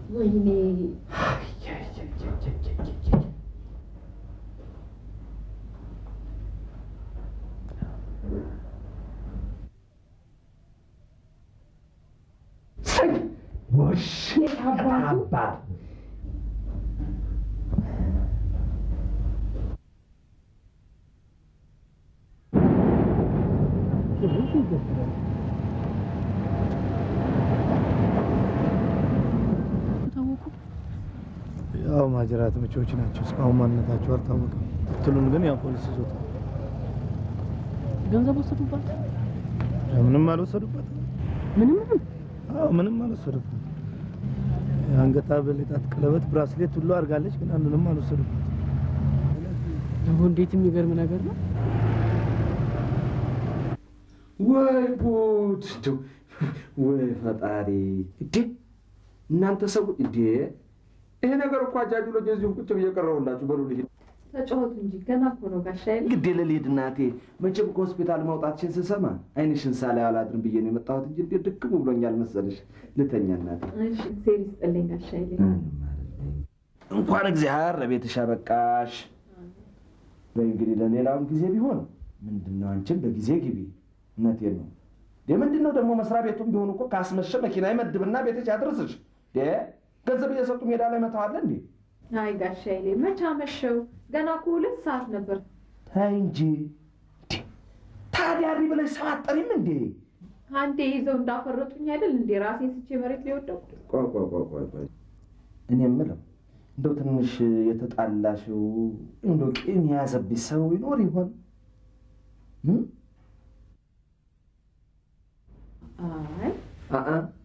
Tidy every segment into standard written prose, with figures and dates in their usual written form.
ويني وش عباد ያው ማጅራት ምቾች ናቸው እስካሁን ማንነታቸው አልታወቀም ትሉን ግን ያው ፖሊስ ይዞታል ገንዘብ ወሰዱባት ምንም አልወሰዱበት ምንም አልወሰዱበት አንገት ሐብል የጣት ቀለበት ብራስሌት ሁሉ አርጋለች ግን አንዱንም አልወሰዱበት ነው እንዴት የሚገርም ነገር ነው ወይ ጉድ ወይ ፈጣሪ እዴ እናንተ ሰው እዴ ይሄ ነገር እኮ አጃጅሎ ጀዚው ቁጭ በየቀረውላችሁ በሉልኝ ተጫወቱ እንጂ ገና እኮ ነው ጋሻዬ ግዴ ለሊድ እናቴ መቼም ከሆስፒታል መውጣትሽን ስሰማ አይንሽን ሳላይ አላድርም ብዬ ነው የመጣሁት እንጂ እንዴ ድክም ብሎኛል መሰለሽ ልተኛ እናቴ እሺ ሴሪ ስጥልኝ ጋሻዬ እንኳን እግዚአብሔር ለቤትሽ አበቃሽ በእንግዲህ ለሌላም ጊዜ ቢሆን ምንድነው አንቺን በጊዜ ግቢ እውነቴን ነው ለምንድነው ደግሞ መስሪያ ቤቱም ቢሆን እኮ ካስመሸ መኪና ይመድብና ቤትሽ ያድርስሽ ገንዘብ እየሰጡ ሜዳ ላይ መተዋለ እንዴ አይ ጋሻዬ መቻ መሸው ገና እኮ 2 ሰዓት ነበር ታይ እንጂ ታዲያ ብለሽ ሰው አጠሪም እንዴ አንዴ ይዘው እንዳፈረጡኝ አይደል እንዴ ራሴን ስቼ መሬት ላይ ወደቅኩ ቆይ እኔ የምለው እንደው ትንሽ የተጣላሽው እንደው ቂም ያዘብሽ ሰው ይኖር ይሆን አይ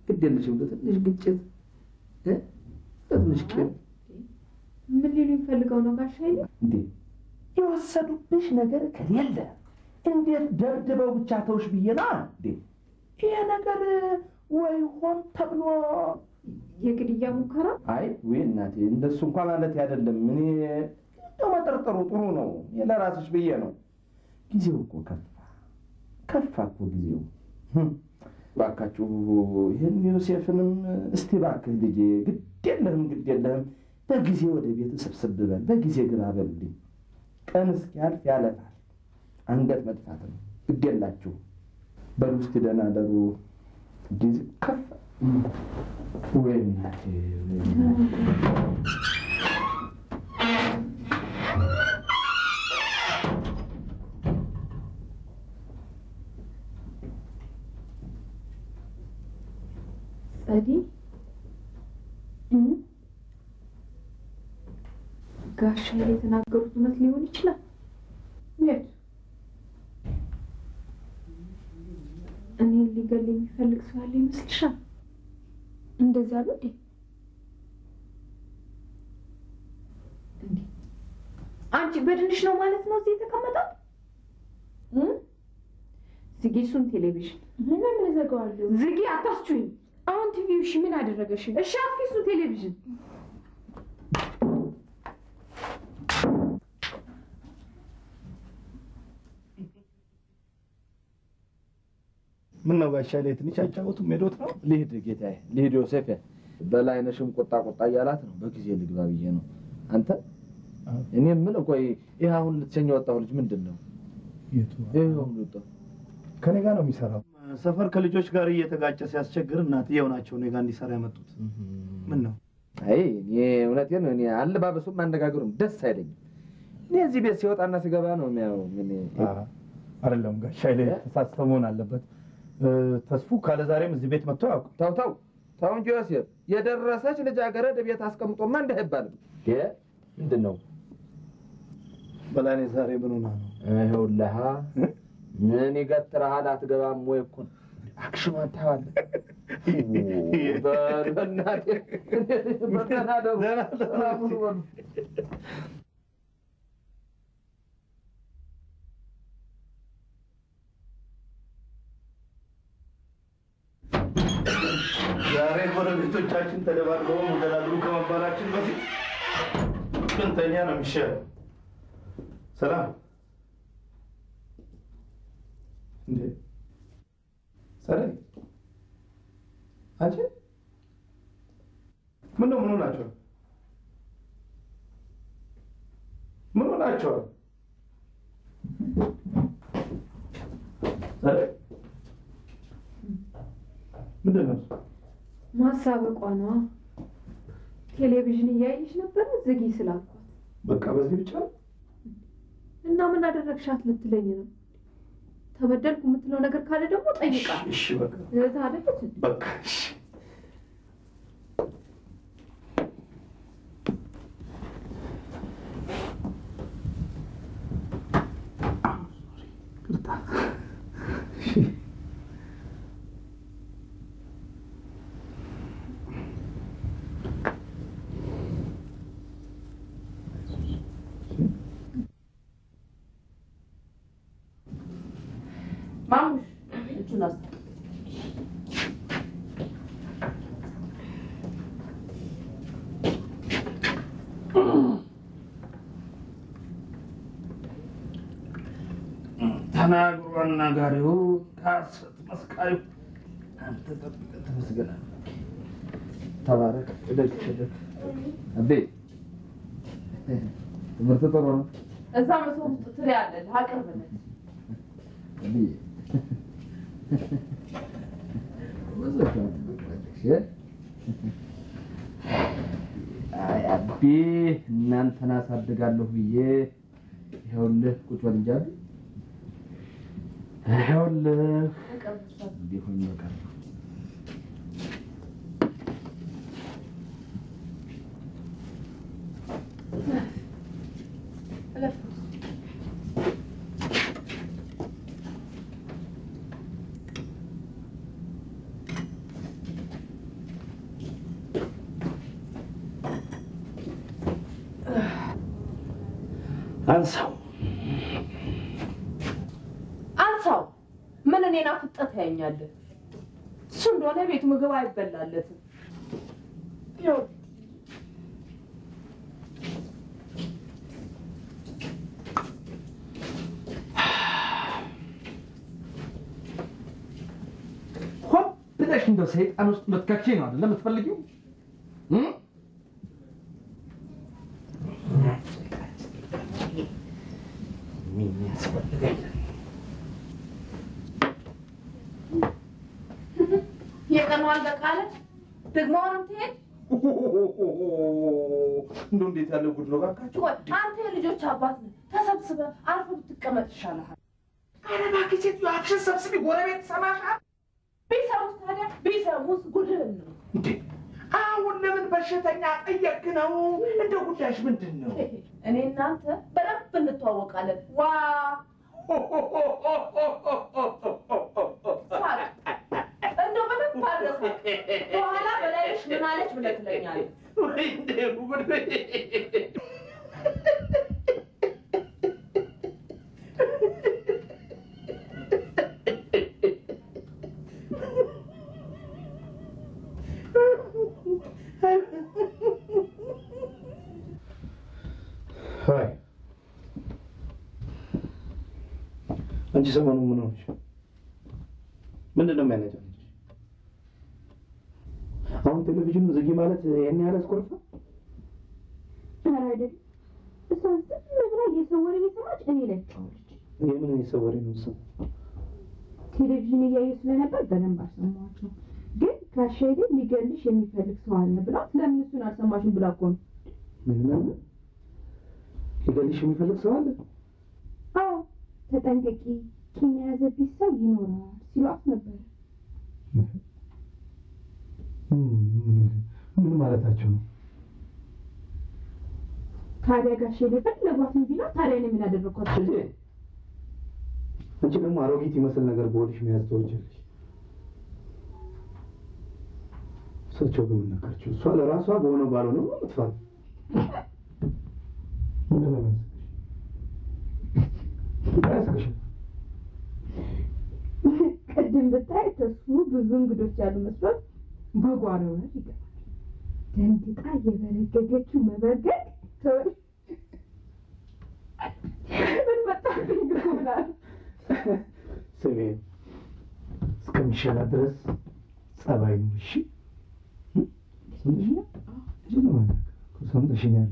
ግድ የለሽም ትንሽ ግጭት ትንሽ ቂም ምን ሊሉኝ ፈልገው ነው ጋሻዬ እንዴ የወሰዱብሽ ነገር ከሌለ እንዴት ደብድበው ብቻ ተውሽ ብዬና እንዴ ይሄ ነገር ወይ ሆን ተብሎ የግድያ ሙከራ አይ ወይ እናቴ እንደሱ እንኳን ማለት አይደለም እኔ መጠርጠሩ ጥሩ ነው ለራስሽ ብዬ ነው ጊዜው እኮ ከፋ እኮ ጊዜው ባካችሁ ይሄን ዮሴፍንም እስቲ ባክህ ልጄ ግድ የለህም በጊዜ ወደ ቤት ሰብስብ በል በጊዜ ግራ በልልኝ ቀን እስኪያልፍ ያለፋል አንገት መጥፋት ነው ግድ የላችሁ በሉ እስቲ ደህና ደሩ ጊዜ ከፋ ወይ እናቴ ጸዲ ጋሻዬ የተናገሩት እውነት ሊሆን ይችላል የት እኔን ሊገል የሚፈልግ ሰው ያለ ይመስልሻል እንደዛ ነው እንዴ አንቺ በድንሽ ነው ማለት ነው እዚህ የተቀመጠው ዝጊ እሱን ቴሌቪዥን ምን ዘጋዋለሁ ዝጊ አታስቹኝ አሁን ቲቪው እሺ ምን አደረገሽ እሺ አፍኪሱ ቴሌቪዥን ምን ነው ጋሻዬ ትንሽ አጫውቱም ሄዶት ነው ልሂድ ጌታዬ ልሂድ ዮሴፍ በላይነሽም ቁጣ ያላት ነው በጊዜ ልግባ ብዬ ነው አንተ እኔ ምን ቆይ ይሄ አሁን ልትሸኝ ወጣው ልጅ ምንድነው የቱ ይሄው ልጣ ከኔ ጋር ነው የሚሰራው ሰፈር ከልጆች ጋር እየተጋጨ ሲያስቸግር እናትየው ናቸው እኔ ጋር እንዲሰራ ያመጡት ምን ነው አይ እኔ እውነቴን እኔ አለባበሱም ማነጋገሩም ደስ አይለኝም እኔ እዚህ ቤት ሲወጣና ሲገባ ነው የሚያው ምን አይደለም ጋሻዬ ተሳስተው መሆን አለበት ተስፉ ካለ ዛሬም እዚህ ቤት መጥቶ ያውቁ ታው እንጂ ዮሴፍ የደረሰች ልጃገረድ ቤት አስቀምጦማ እንደህባልም ምንድነው በላኔ ዛሬ ምን ሆነ ነው ይኸውልህ ምን ይገትራል አትገባም ወይ እኮ አክሽን ታዋለ በእናቴ በተናደው ዛሬ ጎረቤቶቻችን ተደባድበው ሙደላሉ ከመባላችን በፊት ስንተኛ ነው የሚሻለው ሰላም እንዴ ሰላም አንቺ ምነው ምን ሆናችሁ? ምን ሆናችሁ? ምንድን ነው? ማሳበቋ ነው። ቴሌቪዥን እያየች ነበር ዝጊ ስላልኳት። በቃ በዚህ ብቻ እና ምን አደረግሻት ልትለኝ ነው? ተበደልኩ የምትለው ነገር ካለ ደግሞ ጠይቃ። እሺ በቃ ለዛ አይደል? በቃ እሺ ማሙሽ እጁን አስ ተናግሮ አናጋሪው ከሐሰት መስካሪው አንተ ጠብቀህ ተመስገናለህ። ተባረክ። እደግ አቤ ትምህርት ጥሩ ነው። እዛ መስሎ ውስጥ ትሪያለህ አቅርብለት አቤ አይ አቤ እናንተን አሳድጋለሁ ብዬ ይኸውልህ ቁጭ በል እንጂ አቤ ይኸውልህ ቢሆን ይበቃል። አንሳው ምን እኔና ፍጠት ያኛለህ? እሱ እንደሆነ ቤት ምግብ አይበላለትም። ይኸው ሆፕ ብለሽ እንደው ሰይጣን ውስጥ መትከቼ ነው አይደል የምትፈልጊው? ምን ያስፈልጋል? የቀኑ አልበቃለ ደግሞ አሁንም ትሄድ? እንደው እንዴት ያለ ጉድ ነው እባካችሁ! አንተ የልጆች አባት ነህ። ተሰብስበህ አርፈህ ብትቀመጥ ይሻልሃል። ኧረ እባክሽ ሴትዮ አፍሽን ሰብስቢ፣ ጎረቤት ይሰማሻል። ቢሰሙስ ታዲያ ቢሰሙስ ጉድህን ነው እንዴ! አሁን ለምን በሽተኛ ጠየቅ ነው? እንደ ጉዳይሽ ምንድን ነው? እኔ እናንተ በደንብ እንተዋወቃለን። ዋ እንደው በደንብ አድርገህ በኋላ በላይሽ ምን አለች ብለህ ትለኛለህ። ወይ እንደ ጉድ! አይ አንቺ ሰሞኑን ምን ሆነሽ? ምንድን ነው የሚያነጫነጭሽ? አሁን ቴሌቪዥኑ ዝጊ ማለት ይሄን ያህል አስቆርፋ? ኧረ አይደለም። እሷ ዝም ብላ የሰው ወሬ እየሰማች እኔ ላይ ትጫወታለች። የምን የሰው ወሬ ነው የምትሰማው? ቴሌቪዥን እያዩ ስለነበር በደንብ አልሰማኋቸው። ግን ካሻዬ ግን ሊገልሽ የሚፈልግ ሰው አለ ብላት ለምን እሱን አልሰማሽም ብላ እኮ ነው። ምን ሊገልሽ የሚፈልግ ሰው አለ? አዎ ተጠንቀቂ፣ ቂም የያዘብሽ ሰው ይኖራል ሲሏት ነበር። ምን ማለታቸው ነው? ታዲያ ጋሼ የፈለጓትን ቢሏት ታዲያ እኔ ምን አደረኳት? አንቺ ደግሞ አሮጊት ይመስል ነገር በሆድሽ መያዝ ትወጃለሽ። እሳቸው ግን ምን ነካቸው? እሷ ለራሷ በሆነ ባልሆነ ነው የምትፋል። ምንድን ነው ያስቅሽ? ቅድም ብታይ ተስፉ ብዙ እንግዶች ያሉ መስሎት በጓሮ ነው ይገባል። ደንግጣ እየበረገገችው መበርገግ ምን መጣብኝ ብላል። ስሜ እስከሚሻላት ድረስ ጸባይ ነው። እሺ ሰምተሽኛል?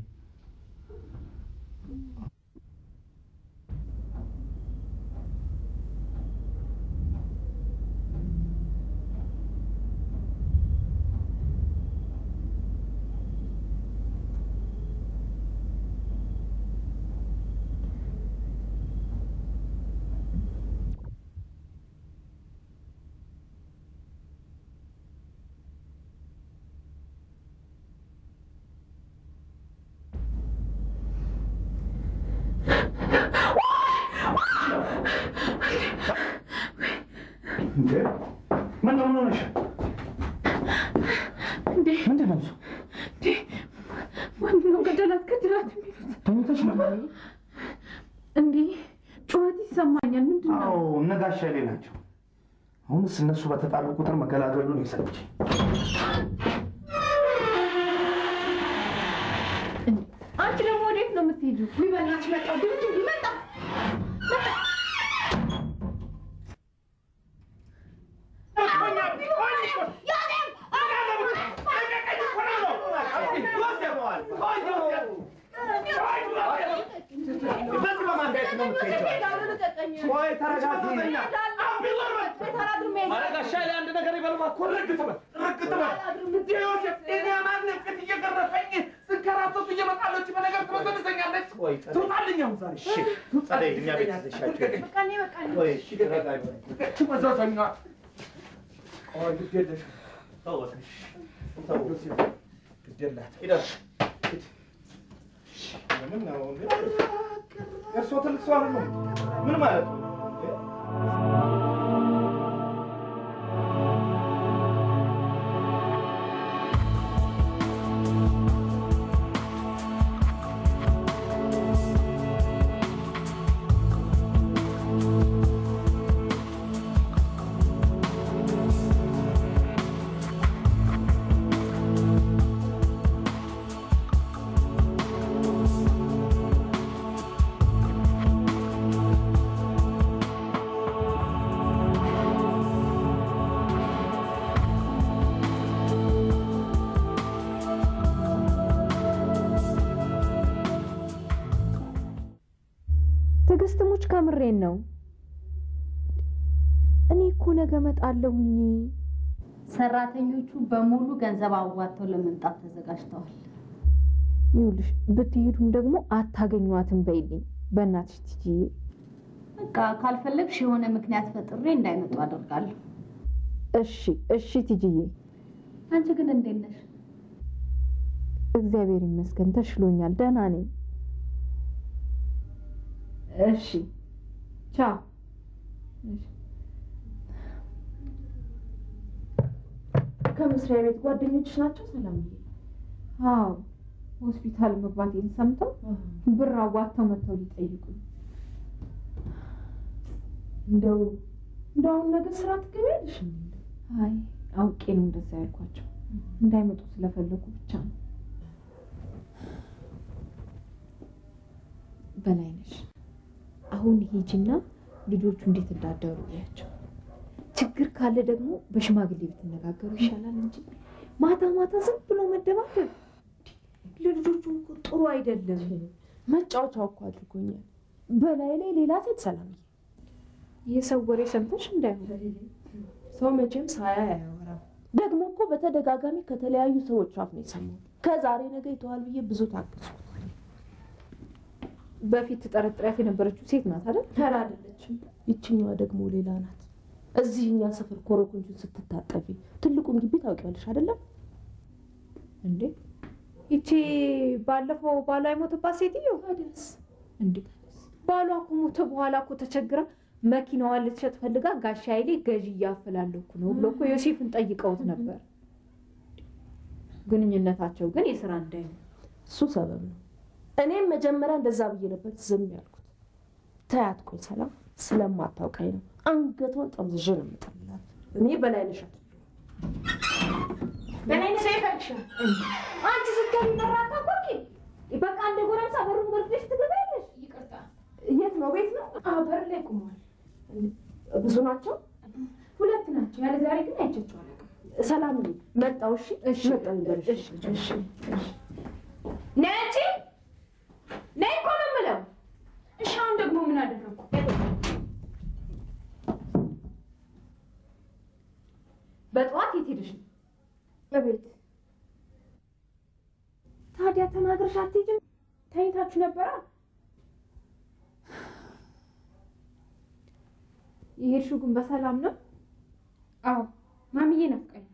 ነጋሻሌ ናቸው። አሁንስ እነሱ በተጣሉ ቁጥር መገላገሉ ነው ይሰጥች። አንቺ ደግሞ ወዴት ነው የምትሄጂው? ይበላች መጣው ድምጽ ይመጣ ትግስትሙች ከምሬን ነው። እኔ እኮ ነገ መጣለሁኝ። ሰራተኞቹ በሙሉ ገንዘብ አዋጥተው ለመምጣት ተዘጋጅተዋል። ይኸውልሽ ብትሄዱም ደግሞ አታገኟትም በይልኝ በእናትሽ ትጂዬ። በቃ ካልፈለግሽ የሆነ ምክንያት ፈጥሬ እንዳይመጡ አደርጋለሁ። እሺ ትጂዬ። አንቺ ግን እንዴት ነሽ? እግዚአብሔር ይመስገን ተሽሎኛል፣ ደህና ነኝ። እሺ ቻው። ከመስሪያ ቤት ጓደኞችሽ ናቸው ሰላምዬ? አዎ ሆስፒታል መግባቴን ሰምተው ብር አዋጥተው መጥተው ሊጠይቁኝ። እንደው አሁን ነገ ስራ ትገቢያለሽ? አይ አውቄ ነው እንደዛ ያልኳቸው፣ እንዳይመጡ ስለፈለጉ ብቻ ነው። በላይነሽ አሁን ሂጂና ልጆቹ እንዴት እንዳደሩ ያቸው። ችግር ካለ ደግሞ በሽማግሌ ብትነጋገሩ ይሻላል እንጂ ማታ ማታ ዝም ብሎ መደባደብ ለልጆቹ እኮ ጥሩ አይደለም። መጫወቻው እኮ አድርጎኛል። በላይ ላይ ሌላ ሴት ሰላምዬ፣ የሰው ወሬ ሰምተሽ እንዳይሆን። ሰው መቼም ሳያ አያወራም። ደግሞ እኮ በተደጋጋሚ ከተለያዩ ሰዎች አፍ ነው የሰማሁት። ከዛሬ ነገ ይተዋል ብዬ ብዙ ታገስኩ። በፊት ተጠረጥሪያት የነበረችው ሴት ናት አይደል? ተራ አይደለችም። ይችኛዋ ደግሞ ሌላ ናት። እዚህኛ ሰፈር ኮረኮንቹን ስትታጠቢ ትልቁን ግቢ ታውቂያለሽ አይደለም እንዴ? ይቺ ባለፈው ባሏ የሞተባት ሴትዮ ታዲያስ እንዴ? ባሏ እኮ ሞተ በኋላ እኮ ተቸግራ መኪናዋን ልትሸጥ ፈልጋ ጋሻ ኃይሌ ገዢ እያፈላለኩ ነው ብሎ እኮ ዮሴፍን ጠይቀውት ነበር። ግንኙነታቸው ግን የሥራ እንዳይሆን እሱ ሰበብ ነው። እኔም መጀመሪያ እንደዛ ብዬ ነበር ዝም ያልኩት። ታያት ቆይ ሰላም ስለማታውቀኝ ነው። አንገቷን ጠምዝዤ ነው የምጠላት። እኔ በላይነሽ በላይነሽ ይፈልግሻል። አንቺ ስትገቢ ተራታ ቆቂ በቃ እንደ ጎረምሳ በሩን በርግሽ ትገባለሽ። ይቅርታ የት ነው? ቤት ነው? በር ላይ ቆሟል። ብዙ ናቸው? ሁለት ናቸው። ያለ ዛሬ ግን አይቻቸው አላውቅም። ሰላም መጣው እሺ መጣው ይበልሽ እሺ ነጭ ነይ እኮ ነው የምለው እሺ አሁን ደግሞ ምን አደረኩ በጠዋት የት ሄደሽ ለቤት ታዲያ ተናግረሽ አትሄጂም ተኝታችሁ ነበራ የሄድሽው ግን በሰላም ነው አዎ ማሚዬ ናፍቃኝ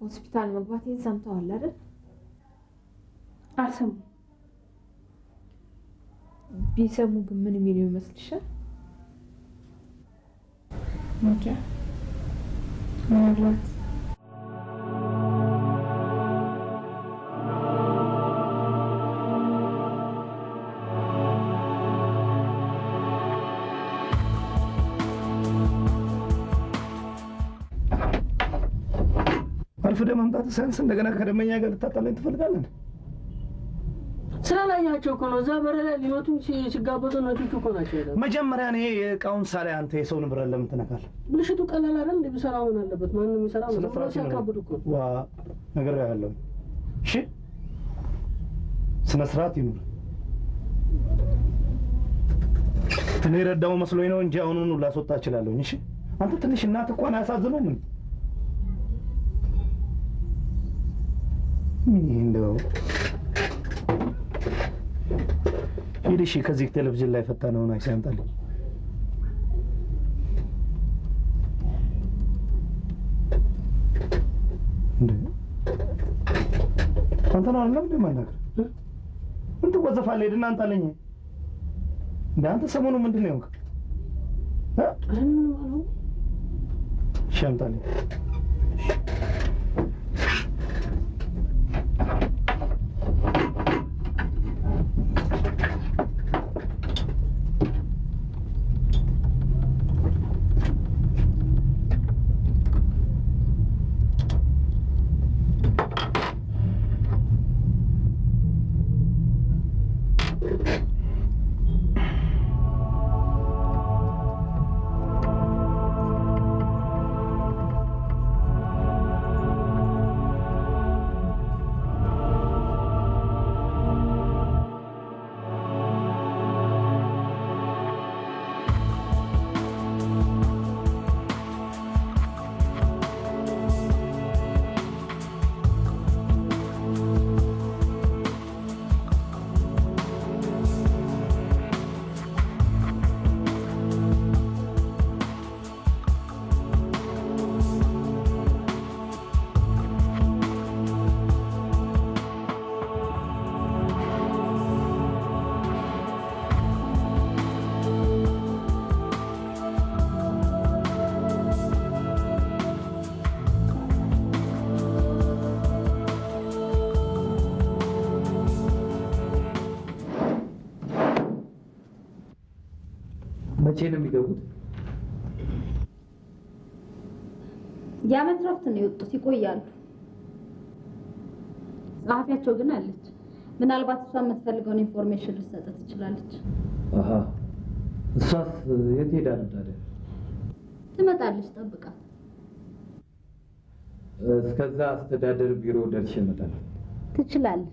ሆስፒታል መግባቴን ሰምተዋል አይደል አልሰሙ ቢሰሙ ግን ምን የሚሉ ይመስልሻል እንጃ ምናልባት አርፍደ መምጣት ሳይንስ እንደገና ከደመኛ ጋር ልታጣላኝ ትፈልጋለህ? ስራ ላይ ናቸው እኮ ነው። እዛ በር ላይ ሊመቱ ሲጋበዙ ናቸው እኮ ናቸው። መጀመሪያ እኔ የእቃውን ሳላይ አንተ የሰው ንብረት ለምን ትነካለህ? ብልሽቱ ቀላል አይደል? እንደ ቢሰራው ምን አለበት? ማንም የሚሰራው ነው። ሲያካብዱ እኮ ዋ ነገር ያለው እሺ፣ ስነ ስርዓት ይኑር። እኔ ረዳው መስሎኝ ነው እንጂ አሁኑኑ ላስወጣ እችላለሁ። እሺ አንተ ትንሽ እናት እንኳን አያሳዝኑም? ምን እንደው ይልሽ ከዚህ ቴሌቪዥን ላይ ፈታነው ነው አይሰምጣልኝ እንዴ አንተ ነው አይደለም እንደማናገር እንት ወዘፋለ ሄድና አንጣለኝ እንዴ አንተ ሰሞኑ ምንድን ነው ሸምጣልኝ መቼ ነው የሚገቡት? የዓመት ረፍት ነው የወጡት ይቆያሉ። ጸሐፊያቸው ግን አለች። ምናልባት እሷ የምትፈልገውን ኢንፎርሜሽን ልትሰጥ ትችላለች። አሃ እሷስ የት ሄዳለች ታዲያ? ትመጣለች፣ ጠብቃት። እስከዛ አስተዳደር ቢሮ ደርሼ እመጣለሁ። ትችላለህ።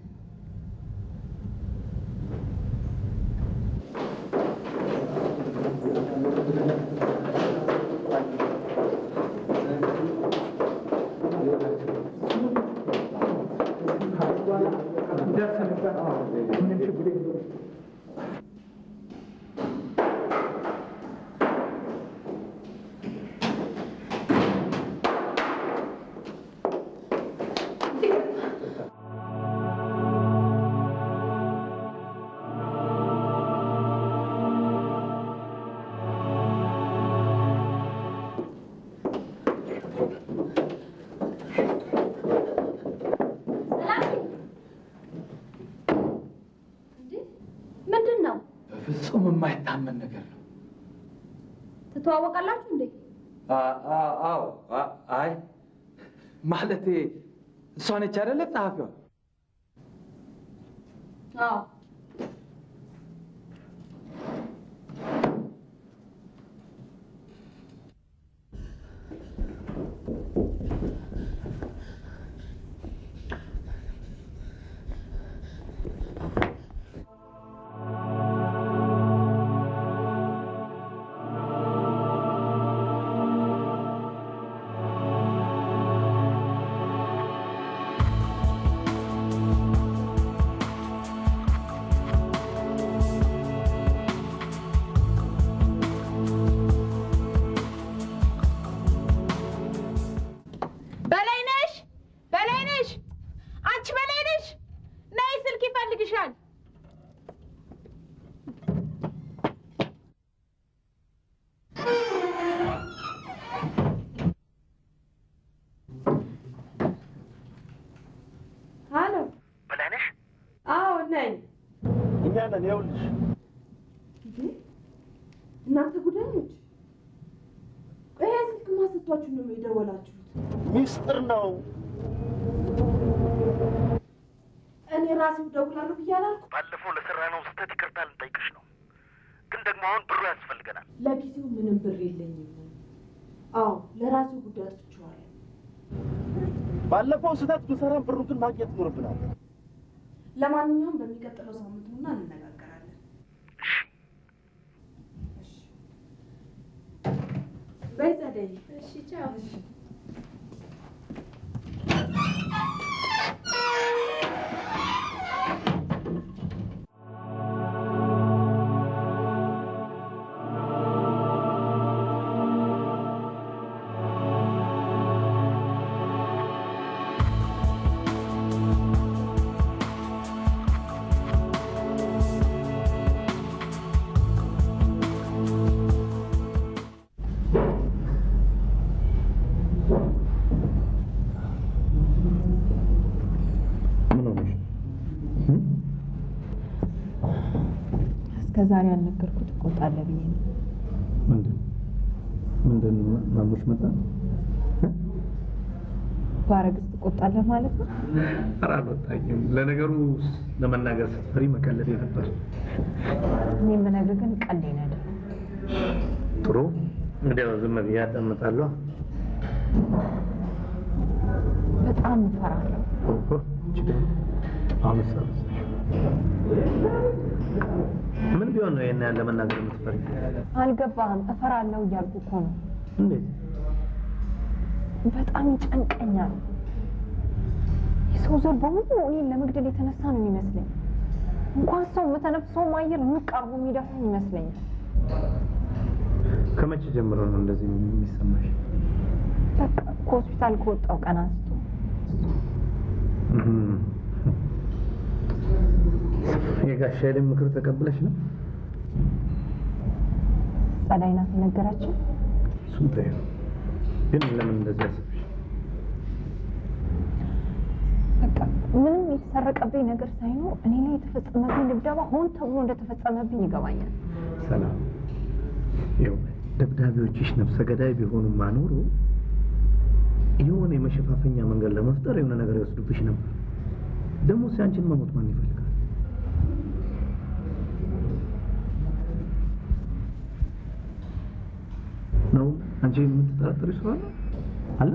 ፍጹም የማይታመን ነገር ነው። ትተዋወቃላችሁ እንዴ? አዎ። አይ ማለቴ እሷ ነች አይደለ ጸሐፊዋ? አዎ። ነን። ይኸውልሽ እናንተ ጉዳዮች ይሄ ስልክ ማሰጥቷችሁ ነው የደወላችሁት? ሚስጥር ነው። እኔ ራሴው ደውላለሁ ብያለሁ። ባለፈው ለሰራነው ስህተት ይቅርታ ልንጠይቅሽ ነው፣ ግን ደግሞ አሁን ብሩ ያስፈልገናል። ለጊዜው ምንም ብር የለኝም። አዎ ለራሱ ጉዳይ አጥቼዋለሁ። ባለፈው ስህተት ብንሰራም ብሩን ግን ማግኘት ይኖርብናል። ለማንኛውም በሚቀጥለው ሳምንት ሆና እንነጋገራለን። እሺ በይ ጸደይ። እሺ ቻው። ከዛሬ ያልነገርኩት እቆጣለሁ ብዬ ነው። ምንድን ማሙሽ መጣ? ባረግስ ትቆጣለህ ማለት ነው? ኧረ አልወጣኝም። ለነገሩ ለመናገር ስትፈሪ መቀለድ ነበር። እኔ የምነግርህ ግን ቀልዴን አይደለም። ጥሩ እንግዲያው ዝም ብዬ አዳምጣለሁ። በጣም እፈራለሁ። አሁን ምን ቢሆን ነው የኔ ያለ መናገር የምትፈሪ? አልገባህም? እፈራለሁ እያልኩ እኮ ነው። እንዴት? በጣም ይጨንቀኛል። የሰው ዘር በሙሉ እኔን ለመግደል የተነሳ ነው የሚመስለኝ። እንኳን ሰው የምተነፍሰውም አየር ንቃርቦ የሚደፋኝ ይመስለኛል። ከመቼ ጀምሮ ነው እንደዚህ የሚሰማሽ? በቃ ከሆስፒታል ከወጣው ቀን አንስቶ። የጋሻ ኃይሌን ምክር ተቀብለሽ ነው? ጸዳይ ናት የነገረችኝ። እሱን ተይው። ግን ለምን እንደዚህ አሰብሽ? በቃ ምንም የተሰረቀብኝ ነገር ሳይኖር እኔ ላይ የተፈጸመብኝ ድብደባ ሆን ተብሎ እንደተፈጸመብኝ ይገባኛል። ሰላም፣ ይኸው ደብዳቤዎችሽ ነፍሰ ገዳይ ቢሆኑማ ኖሮ የሆነ የመሸፋፈኛ መንገድ ለመፍጠር የሆነ ነገር ይወስዱብሽ ነበር። ደግሞ ሲያንቺን መሞት ማን ይፈልጋል? ነው አንቺ የምትጠረጥሪ ሰው አለ?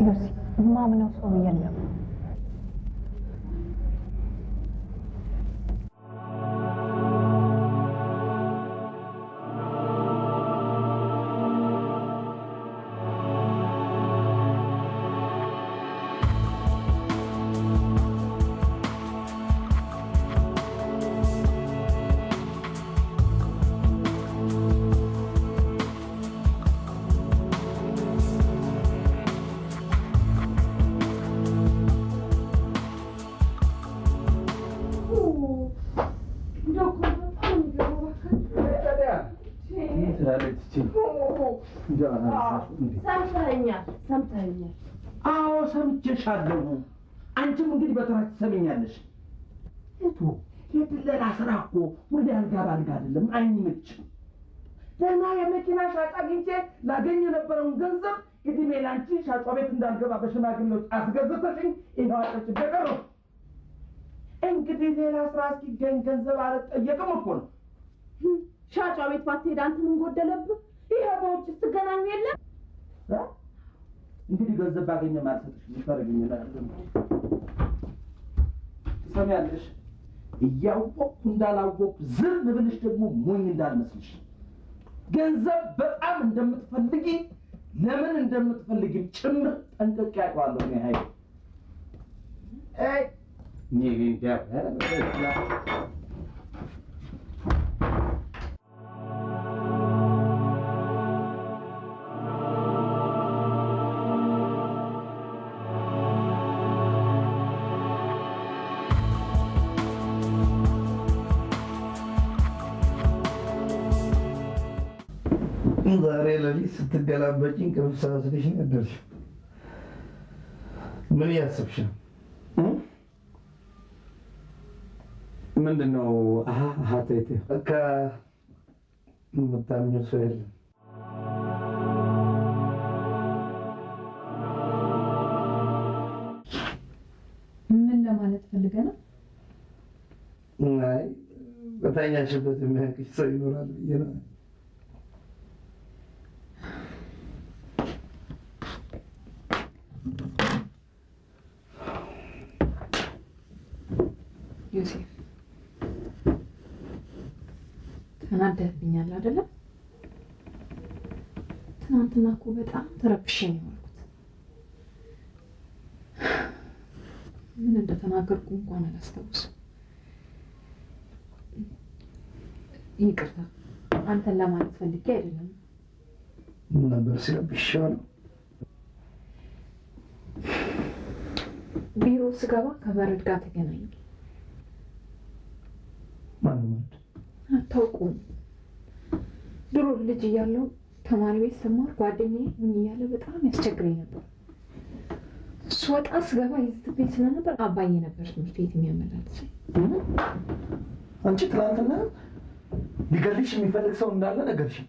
ዮሲ ማምነው ሰው የለም። ሰምተኸኛል? አዎ ሰምቼሻለሁ። አንቺም እንግዲህ በተራች ትሰሚኛለሽ። የድለላ ስራ እኮ ሁሌ አልጋ ባልጋ አይደለም፣ አይመችም። ደህና የመኪና ሻጭ አግኝቼ ላገኝ የነበረውን ገንዘብ እድሜ ላንቺ ሻጯ ቤት እንዳልገባ በሽማግሌዎች አስገዝተሽኝ ይኸው አጠጭበት ነው። እንግዲህ ሌላ ስራ እስኪገኝ ገንዘብ አልጠየቅም እኮ ነው። ሻጯ ቤት ባትሄድ አንተ ምን ጎደለብህ? ይሄ በውጭ ስትገናኙ የለም? እንግዲህ ገንዘብ ባገኘ ማልሰጥሽ ልታረግኝ ይላል። ትሰሚያለሽ? እያወቅሁ እንዳላወቅሁ ዝም ብልሽ ደግሞ ሞኝ እንዳልመስልሽ። ገንዘብ በጣም እንደምትፈልጊ ለምን እንደምትፈልጊ ጭምር ጠንቅቄ አውቀዋለሁ። እኔ ሀይል ዛሬ ለሊት ስትገላበጪ እንቅልፍ ሳይወስድሽ ነበር። ምን እያሰብሽ ነው? ምንድነው? ተይቴ በቃ የምታምኚው ሰው የለም። ምን ለማለት ፈልገህ ነው? አይ በታኛሽበት የሚያውቅሽ ሰው ይኖራል ብዬ ነው። ዮሴፍ ተናደህብኛል አይደለም? ትናንትና እኮ በጣም ተረብሼ ነው የዋልኩት። ምን እንደተናገርኩ እንኳን አላስታውስም። ይቅርታ፣ አንተን ለማለት ፈልጌ አይደለም። ምን ነበር ሲረብሽ ያለው? ቢሮ ስገባ ከበረድ ጋር ተገናኘ። ማን ማለት? አታውቁም? ድሮ ልጅ እያለሁ ተማሪ ቤት ስማር ጓደኛዬ ምን እያለ በጣም ያስቸግረኝ ነበር። ስወጣ ስገባ ይዝትብኝ ስለነበር አባዬ ነበር ትምህርት ቤት የሚያመላልሰኝ። አንቺ ትናንትና ሊገልሽ የሚፈልግ ሰው እንዳለ ነገርሽኝ።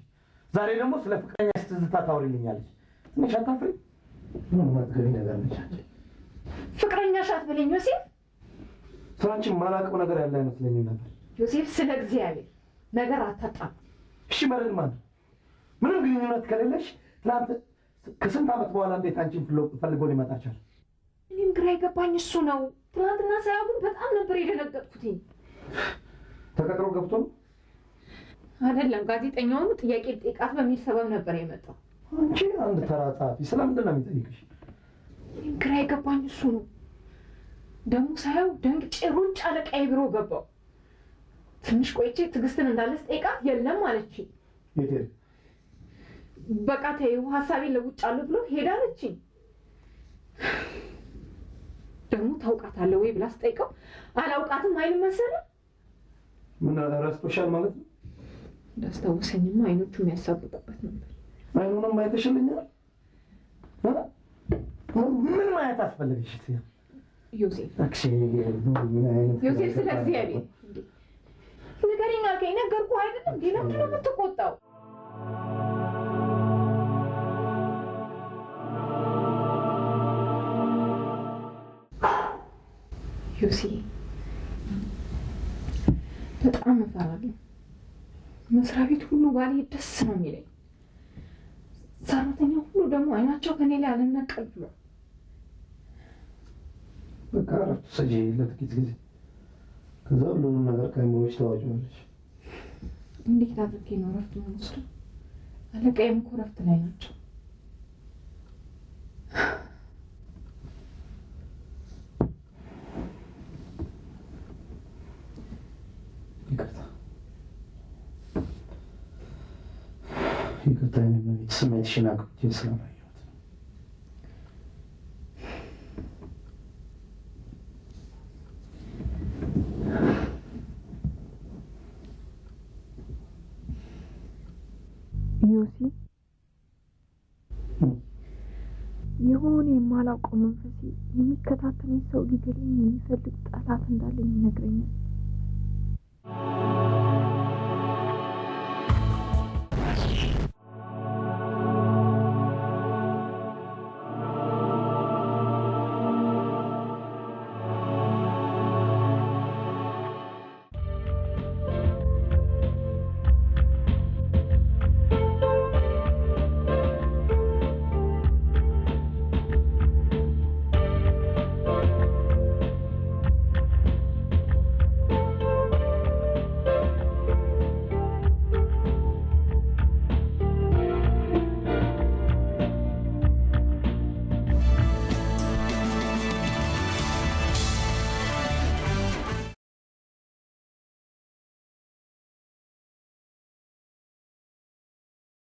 ዛሬ ደግሞ ስለ ፍቅረኛ ስትዝታ ታወሪልኛለች። ትንሽ አታፍሪ? ምን ማትገቢ ነገር ነች? ፍቅረኛሽ አትበለኝ ዮሴፍ። ስራንቺ ማላውቀው ነገር ያለ አይመስለኝም ነበር። ዮሴፍ ስለ እግዚአብሔር ነገር አታጣም። እሺ መረድ ማን? ምንም ግንኙነት ከሌለሽ ትናንት ከስንት ዓመት በኋላ እንዴት አንቺን ፈልጎ ሊመጣ ቻለ? እኔም ግራ የገባኝ እሱ ነው። ትናንትና ሳያው ግን በጣም ነበር የደነገጥኩት። ተቀጥሮ ገብቶ ነው? አይደለም፣ ጋዜጠኛውን ጥያቄ ልጠይቃት በሚል ሰበብ ነበር የመጣው። አንቺ አንድ ተራ ጸሐፊ ስለምንድን ነው የሚጠይቅሽ? እኔም ግራ የገባኝ እሱ ነው። ደግሞ ሳያው ደንግጬ ሩጭ አለቃዬ ቢሮ ገባው። ትንሽ ቆይቼ ትዕግስትን እንዳለስ ጠይቃት የለም አለችኝ። የት ሄደ? በቃ ተይው ሀሳቤን ለውጫለሁ ብሎ ሄዳለችኝ። ደግሞ ታውቃታለህ ወይ ብላ ስጠይቀው አላውቃትም አይልም መሰለህ። ምን ረስቶሻል ማለት ነው? እንዳስታውሰኝማ አይኖቹ የሚያሳብቁበት ነበር። አይኑንም አይተሽልኛል? ምን ማየት አስፈለገሽ? ዮሴፍ ዮሴፍ ዮሴፍ ስለ እግዚአብሔር ንገረኝ አልከኝ፣ ነገርኩህ አይደለም? ለምንድን ነው የምትቆጣው? ዮሴ በጣም እፈራለሁ። መስሪያ ቤት ሁሉ ባልሄድ ደስ ነው የሚለኝ። ሰራተኛ ሁሉ ደግሞ አይናቸው ከኔ ላይ አልነቀል ብሏል። በቃ እረፍት ውሰጂ ለጥቂት ጊዜ። ከዛ ሁሉንም ነገር ከአይምሮሽ ታወጪዋለሽ። እንዴት አድርጌ ነው እረፍት የምወስደው? አለቃዬም እኮ እረፍት ላይ ናቸው። ይቅርታ የመቤት ስሜትሽን አክብቼ ስላላየሁት ነው። ዮሲ የሆነ የማላውቀው መንፈሴ የሚከታተለኝ ሰው ሊገለኝ የሚፈልግ ጠላት እንዳለኝ ይነግረኛል።